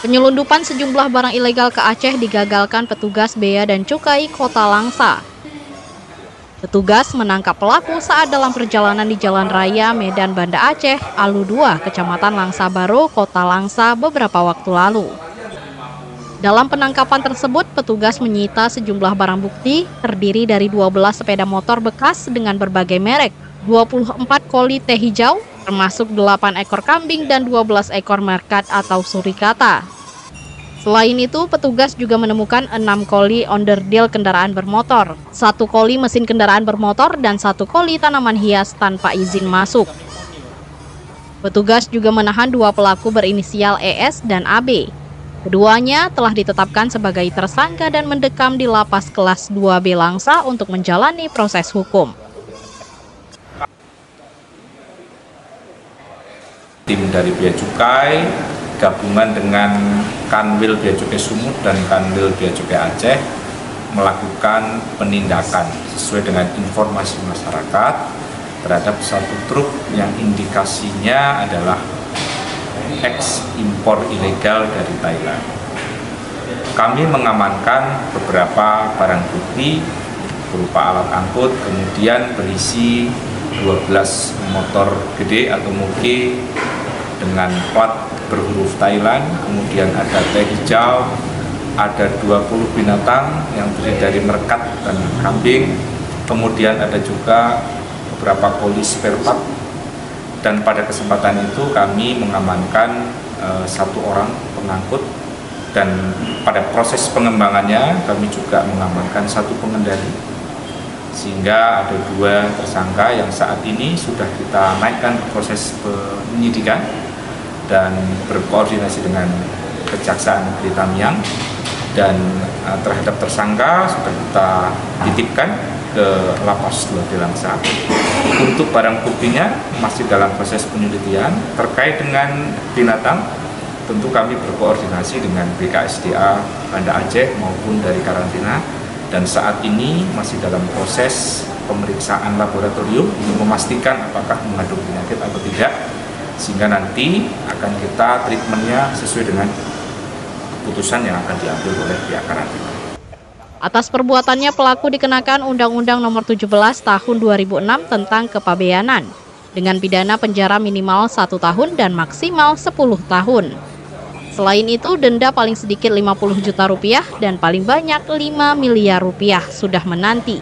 Penyelundupan sejumlah barang ilegal ke Aceh digagalkan petugas Bea dan Cukai Kota Langsa. Petugas menangkap pelaku saat dalam perjalanan di Jalan Raya Medan Banda Aceh, Alu 2, Kecamatan Langsa Baru, Kota Langsa beberapa waktu lalu. Dalam penangkapan tersebut, petugas menyita sejumlah barang bukti terdiri dari 12 sepeda motor bekas dengan berbagai merek, 24 koli teh hijau, termasuk 8 ekor kambing dan 12 ekor merkat atau surikata. Selain itu, petugas juga menemukan 6 koli onderdil kendaraan bermotor, 1 koli mesin kendaraan bermotor, dan 1 koli tanaman hias tanpa izin masuk. Petugas juga menahan 2 pelaku berinisial ES dan AB. Keduanya telah ditetapkan sebagai tersangka dan mendekam di Lapas Kelas 2B Langsa untuk menjalani proses hukum. Tim dari Bea Cukai gabungan dengan Kanwil Bea Cukai Sumut dan Kanwil Bea Cukai Aceh melakukan penindakan sesuai dengan informasi masyarakat terhadap satu truk yang indikasinya adalah ekspor ilegal dari Thailand. Kami mengamankan beberapa barang bukti berupa alat angkut, kemudian berisi 12 motor gede atau moge dengan plat berhuruf Thailand, kemudian ada teh hijau, ada 20 binatang yang terdiri dari merkat dan kambing, kemudian ada juga beberapa koli spare part, dan pada kesempatan itu kami mengamankan 1 orang pengangkut, dan pada proses pengembangannya kami juga mengamankan 1 pengendali, sehingga ada 2 tersangka yang saat ini sudah kita naikkan proses penyidikan dan berkoordinasi dengan Kejaksaan Negeri Tamiang, dan terhadap tersangka sudah kita titipkan ke Lapas 2B Langsa. Untuk barang buktinya masih dalam proses penyelidikan. Terkait dengan binatang, tentu kami berkoordinasi dengan BKSDA Banda Aceh maupun dari karantina, dan saat ini masih dalam proses pemeriksaan laboratorium untuk memastikan apakah mengandung penyakit atau tidak, sehingga nanti akan kita treatmentnya sesuai dengan keputusan yang akan diambil oleh pihak karantina. Atas perbuatannya, pelaku dikenakan Undang-Undang Nomor 17 Tahun 2006 tentang kepabeanan, dengan pidana penjara minimal 1 tahun dan maksimal 10 tahun. Selain itu, denda paling sedikit 50 juta rupiah dan paling banyak 5 miliar rupiah sudah menanti.